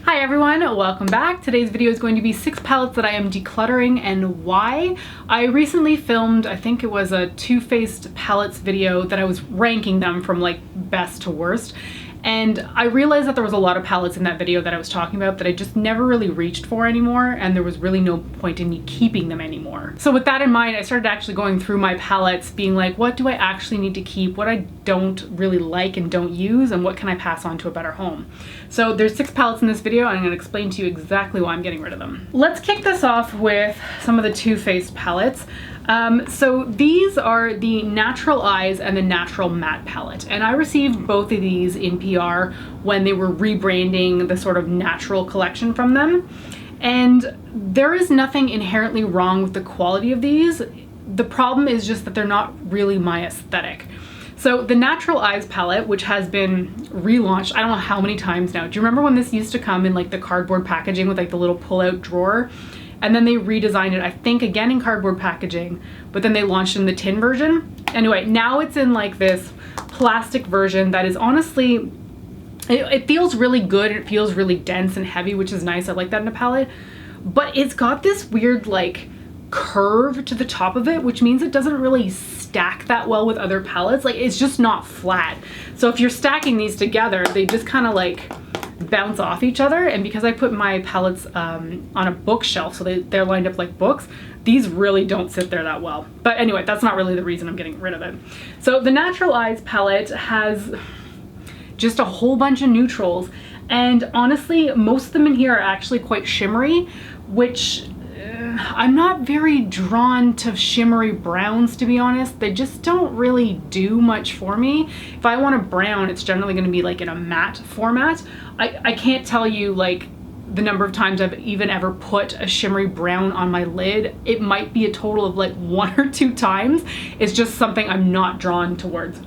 Hi everyone, welcome back. Today's video is going to be 6 palettes that I am decluttering and why. I recently filmed, I think it was a Too Faced palettes video that I was ranking them from like best to worst. And I realized that there was a lot of palettes in that video that I was talking about that I just never really reached for anymore, and there was really no point in me keeping them anymore. So with that in mind, I started actually going through my palettes, being like, what do I actually need to keep, what I don't really like and don't use, and what can I pass on to a better home? So there's 6 palettes in this video, and I'm going to explain to you exactly why I'm getting rid of them. Let's kick this off with some of the Too Faced palettes. So these are the Natural Eyes and the Natural Matte palette, and I received both of these in PR when they were rebranding the sort of natural collection from them, and there is nothing inherently wrong with the quality of these. The problem is just that they're not really my aesthetic. So the Natural Eyes palette, which has been relaunched I don't know how many times now. Do you remember when this used to come in like the cardboard packaging with like the little pull-out drawer? And then they redesigned it, I think, again in cardboard packaging, but then they launched in the tin version. Anyway, now it's in like this plastic version that is honestly, it feels really good. It feels really dense and heavy, which is nice. I like that in a palette. But it's got this weird like curve to the top of it, which means it doesn't really stack that well with other palettes. Like, it's just not flat. So if you're stacking these together, they just kind of like bounce off each other, and because I put my palettes on a bookshelf so they're lined up like books, these really don't sit there that well. But anyway, that's not really the reason I'm getting rid of it. So the Natural Eyes palette has just a whole bunch of neutrals, and honestly most of them in here are actually quite shimmery, which I'm not very drawn to shimmery browns, to be honest. They just don't really do much for me. If I want a brown, it's generally going to be like in a matte format. I can't tell you like the number of times I've even ever put a shimmery brown on my lid. It might be a total of like 1 or 2 times. It's just something I'm not drawn towards.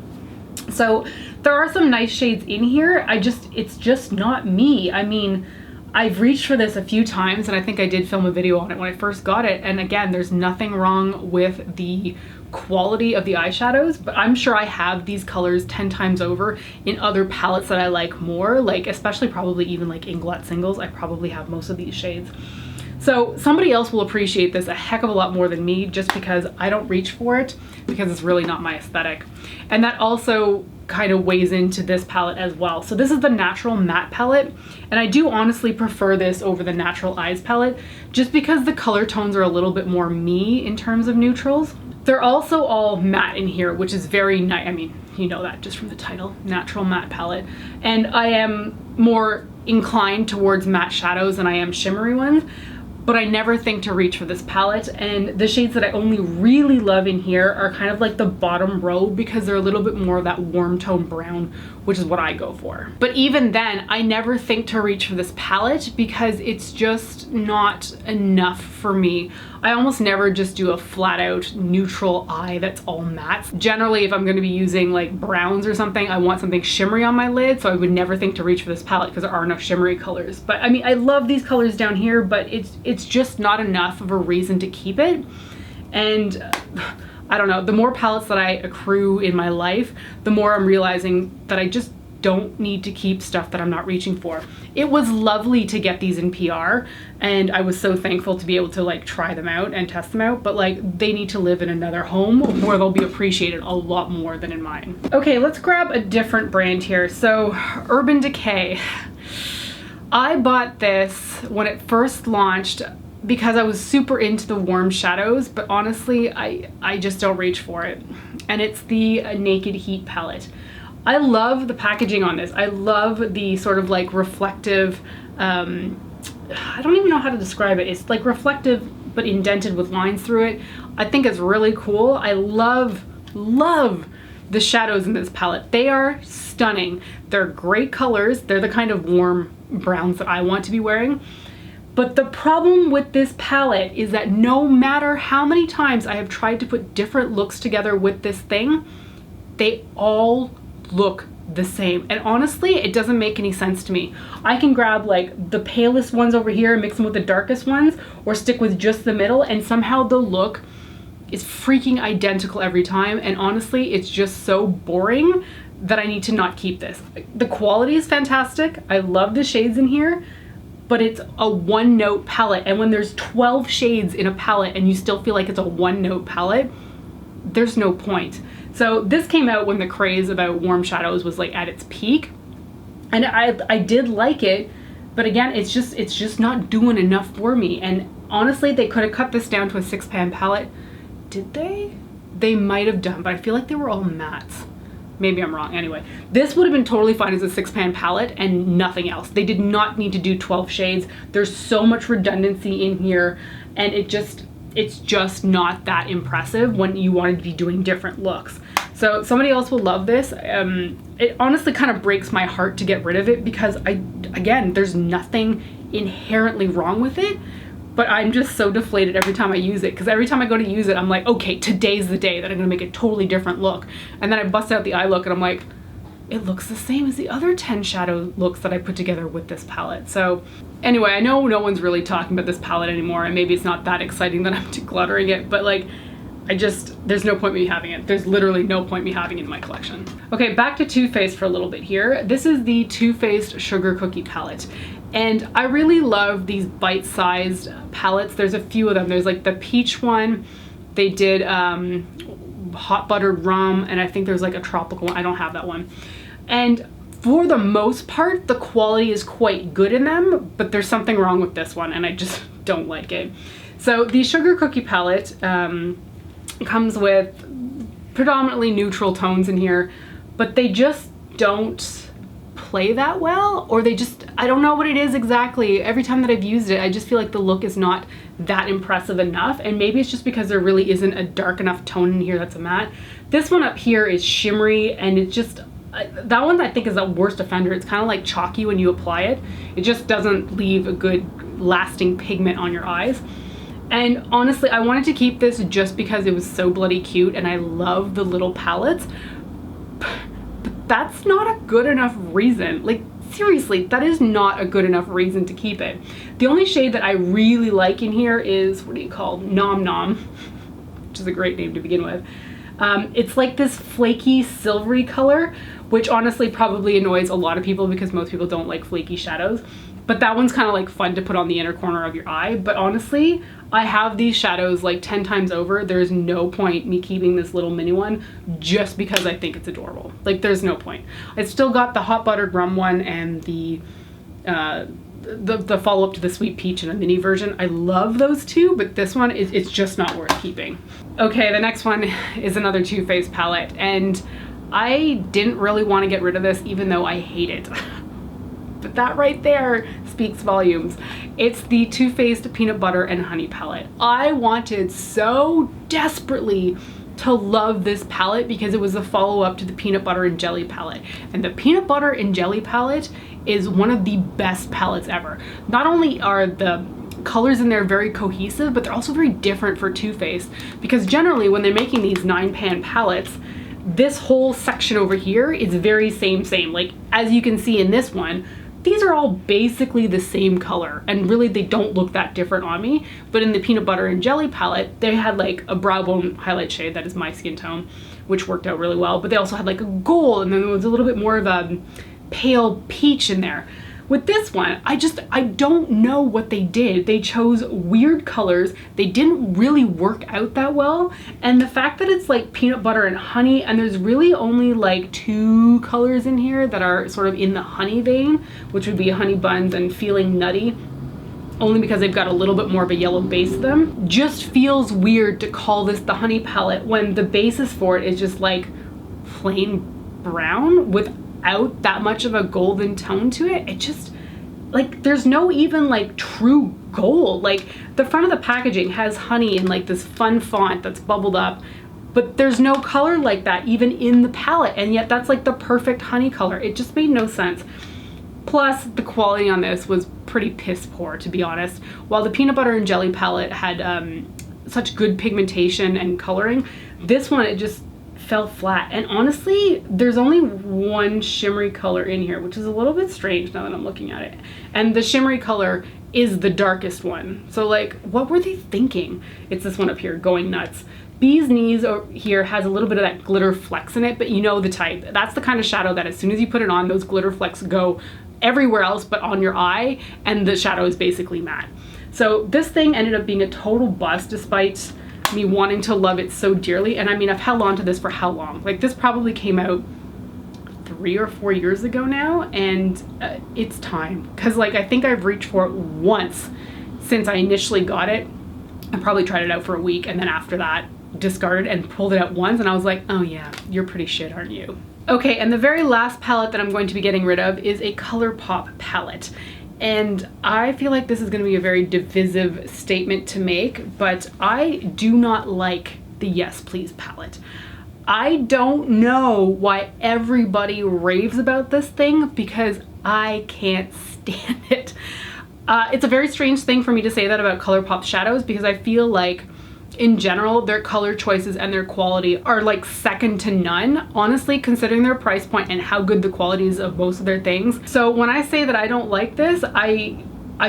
So there are some nice shades in here. It's just not me. I mean, I've reached for this a few times, and I think I did film a video on it when I first got it, and again, there's nothing wrong with the quality of the eyeshadows, but I'm sure I have these colors 10 times over in other palettes that I like more, like especially probably even like Inglot singles. I probably have most of these shades. So somebody else will appreciate this a heck of a lot more than me, just because I don't reach for it, because it's really not my aesthetic. And that also kind of weighs into this palette as well. So this is the Natural Matte palette, and I do honestly prefer this over the Natural Eyes palette, just because the color tones are a little bit more me in terms of neutrals. They're also all matte in here, which is very nice. I mean, you know that just from the title, Natural Matte palette. And I am more inclined towards matte shadows than I am shimmery ones, but I never think to reach for this palette, and the shades that I only really love in here are kind of like the bottom row, because they're a little bit more of that warm tone brown, which is what I go for. But even then, I never think to reach for this palette because it's just not enough for me. I almost never just do a flat out neutral eye that's all matte. Generally, if I'm going to be using like browns or something, I want something shimmery on my lid, so I would never think to reach for this palette because there are enough shimmery colors. But I mean, I love these colors down here, but it's just not enough of a reason to keep it. And I don't know, the more palettes that I accrue in my life, the more I'm realizing that I just don't need to keep stuff that I'm not reaching for. It was lovely to get these in PR, and I was so thankful to be able to like try them out and test them out, but like they need to live in another home where they'll be appreciated a lot more than in mine. Okay, let's grab a different brand here. So Urban Decay. I bought this when it first launched because I was super into the warm shadows, but honestly, I just don't reach for it. And it's the Naked Heat palette. I love the packaging on this. I love the sort of like reflective, I don't even know how to describe it. It's like reflective but indented with lines through it. I think it's really cool. I love the shadows in this palette. They are stunning. They're great colors. They're the kind of warm browns that I want to be wearing. But the problem with this palette is that no matter how many times I have tried to put different looks together with this thing, they all look the same. And honestly, it doesn't make any sense to me. I can grab like the palest ones over here and mix them with the darkest ones, or stick with just the middle, and somehow the look is freaking identical every time. And honestly, it's just so boring that I need to not keep this. The quality is fantastic. I love the shades in here, but it's a one note palette. And when there's 12 shades in a palette and you still feel like it's a one note palette, there's no point. So this came out when the craze about warm shadows was like at its peak. And I did like it, but again, it's just not doing enough for me. And honestly, they could have cut this down to a 6-pan palette. Did they? They might have done, but I feel like they were all mattes. Maybe I'm wrong. Anyway, this would have been totally fine as a 6-pan palette and nothing else. They did not need to do 12 shades. There's so much redundancy in here, and it's just not that impressive when you wanted to be doing different looks. So somebody else will love this. It honestly kind of breaks my heart to get rid of it because again, there's nothing inherently wrong with it, but I'm just so deflated every time I use it, because every time I go to use it, I'm like, okay, today's the day that I'm gonna make a totally different look. And then I bust out the eye look and I'm like, it looks the same as the other 10 shadow looks that I put together with this palette. So anyway, I know no one's really talking about this palette anymore, and maybe it's not that exciting that I'm decluttering it, but like, there's no point me having it. There's literally no point me having it in my collection. Okay, back to Too Faced for a little bit here. This is the Too Faced Sugar Cookie palette. And I really love these bite-sized palettes. There's a few of them. There's like the peach one. They did hot buttered rum, and I think there's like a tropical one. I don't have that one. And for the most part, the quality is quite good in them, but there's something wrong with this one, and I just don't like it. So the Sugar Cookie palette comes with predominantly neutral tones in here, but they just don't play that well, or I don't know what it is exactly. Every time that I've used it, I just feel like the look is not that impressive enough, and maybe it's just because there really isn't a dark enough tone in here that's a matte. This one up here is shimmery, and it just, that one I think is the worst offender. It's kind of like chalky when you apply it. It just doesn't leave a good lasting pigment on your eyes. And honestly, I wanted to keep this just because it was so bloody cute, and I love the little palettes. But that's not a good enough reason. Like, seriously, that is not a good enough reason to keep it. The only shade that I really like in here is, what do you call, Nom Nom, which is a great name to begin with. It's like this flaky silvery color, which honestly probably annoys a lot of people because most people don't like flaky shadows. But that one's kind of like fun to put on the inner corner of your eye. But honestly, I have these shadows like 10 times over. There's no point me keeping this little mini one just because I think it's adorable. Like, there's no point. I still got the hot buttered rum one and the follow-up to the sweet peach in a mini version. I love those two, but this one it's just not worth keeping. Okay, the next one is another Too Faced palette, and I didn't really want to get rid of this even though I hate it. But that right there speaks volumes. It's the Too Faced Peanut Butter and Honey palette. I wanted so desperately to love this palette because it was a follow-up to the Peanut Butter and Jelly palette. And the Peanut Butter and Jelly palette is one of the best palettes ever. Not only are the colors in there very cohesive, but they're also very different for Too Faced, because generally when they're making these 9-pan palettes, this whole section over here is very same. Like, as you can see in this one, these are all basically the same color, and really they don't look that different on me. But in the Peanut Butter and Jelly palette, they had like a brow bone highlight shade that is my skin tone, which worked out really well. But they also had like a gold, and then there was a little bit more of a pale peach in there. With this one, I don't know what they did. They chose weird colors. They didn't really work out that well. And the fact that it's like peanut butter and honey, and there's really only like 2 colors in here that are sort of in the honey vein, which would be Honey Buns and Feeling Nutty, only because they've got a little bit more of a yellow base to them, just feels weird to call this the honey palette when the basis for it is just like plain brown without that much of a golden tone to it. It just, like, there's no even like true gold. Like, the front of the packaging has honey in like this fun font that's bubbled up, but there's no color like that even in the palette, and yet that's like the perfect honey color. It just made no sense. Plus, the quality on this was pretty piss poor, to be honest. While the Peanut Butter and Jelly palette had such good pigmentation and coloring, this one, it just fell flat. And honestly, there's only one shimmery color in here, which is a little bit strange now that I'm looking at it. And the shimmery color is the darkest one. So like, what were they thinking? It's this one up here, Going Nuts. Bee's Knees over here has a little bit of that glitter flecks in it, but you know the type. That's the kind of shadow that as soon as you put it on, those glitter flecks go everywhere else but on your eye, and the shadow is basically matte. So this thing ended up being a total bust despite me wanting to love it so dearly. And I mean, I've held on to this for how long? Like, this probably came out 3 or 4 years ago now, and it's time. Because like, I think I've reached for it once since I initially got it. I probably tried it out for a week, and then after that discarded and pulled it out once, and I was like, oh yeah, you're pretty shit, aren't you? Okay, and the very last palette that I'm going to be getting rid of is a ColourPop palette. And I feel like this is going to be a very divisive statement to make, but I do not like the Yes Please palette. I don't know why everybody raves about this thing, because I can't stand it. It's a very strange thing for me to say that about ColourPop shadows, because I feel like in general their color choices and their quality are like second to none, honestly, considering their price point and how good the quality is of most of their things. So when I say that I don't like this, I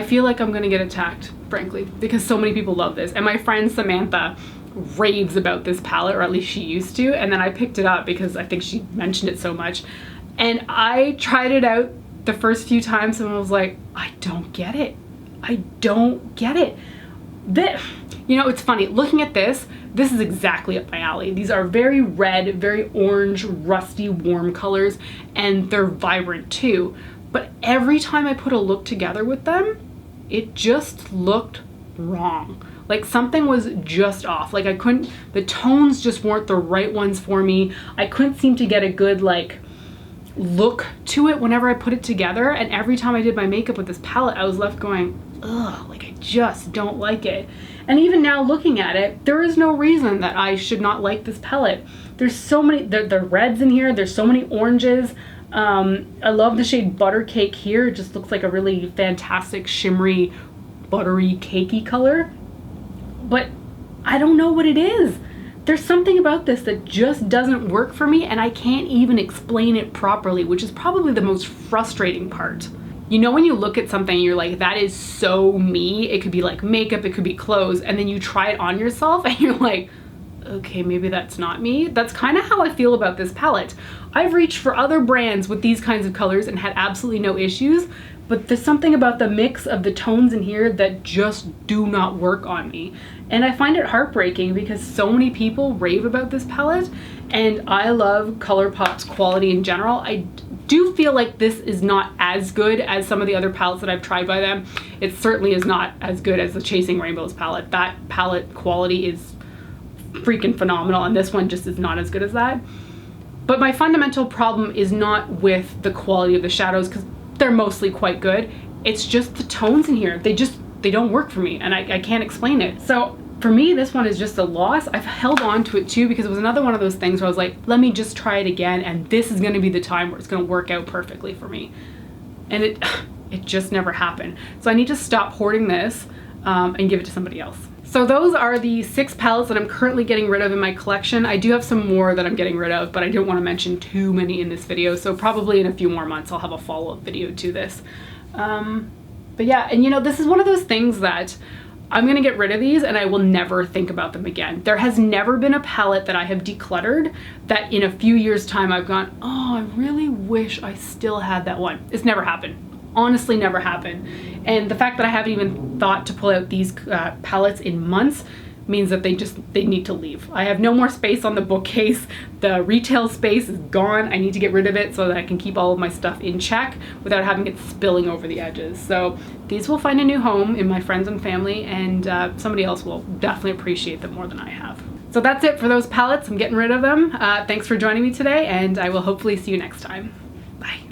feel like I'm gonna get attacked, frankly, because so many people love this. And my friend Samantha raves about this palette, or at least she used to, and then I picked it up because I think she mentioned it so much. And I tried it out the first few times and I was like, I don't get it. I don't get it. You know, it's funny, looking at this is exactly up my alley. These are very red, very orange, rusty, warm colors, and they're vibrant too. But every time I put a look together with them, it just looked wrong. Like something was just off. Like the tones just weren't the right ones for me. I couldn't seem to get a good like look to it whenever I put it together. And every time I did my makeup with this palette, I was left going, ugh, like I just don't like it. And even now looking at it, there is no reason that I should not like this palette. There's so many, the reds in here, there's so many oranges. I love the shade Butter Cake here. It just looks like a really fantastic shimmery, buttery, cakey color. But I don't know what it is. There's something about this that just doesn't work for me, and I can't even explain it properly, which is probably the most frustrating part. You know, when you look at something, you're like, that is so me. It could be like makeup, it could be clothes, and then you try it on yourself and you're like, okay, maybe that's not me. That's kind of how I feel about this palette. I've reached for other brands with these kinds of colors and had absolutely no issues, but there's something about the mix of the tones in here that just do not work on me. And I find it heartbreaking because so many people rave about this palette, and I love ColourPop's quality in general. I do feel like this is not as good as some of the other palettes that I've tried by them. It certainly is not as good as the Chasing Rainbows palette. That palette quality is freaking phenomenal, and this one just is not as good as that. But my fundamental problem is not with the quality of the shadows, because they're mostly quite good. It's just the tones in here. They don't work for me, and I can't explain it. So for me, this one is just a loss. I've held on to it too because it was another one of those things where I was like, let me just try it again, and this is gonna be the time where it's gonna work out perfectly for me. And it just never happened. So I need to stop hoarding this and give it to somebody else. So those are the 6 palettes that I'm currently getting rid of in my collection. I do have some more that I'm getting rid of, but I don't want to mention too many in this video. So probably in a few more months, I'll have a follow-up video to this. But yeah, and you know, this is one of those things that I'm gonna get rid of these and I will never think about them again. There has never been a palette that I have decluttered that in a few years' time I've gone, oh, I really wish I still had that one. It's never happened. Honestly, never happened. And the fact that I haven't even thought to pull out these palettes in months means that they need to leave. I have no more space on the bookcase. The retail space is gone. I need to get rid of it so that I can keep all of my stuff in check without having it spilling over the edges. So these will find a new home in my friends and family, and somebody else will definitely appreciate them more than I have. So that's it for those palettes. I'm getting rid of them. Thanks for joining me today, and I will hopefully see you next time. Bye.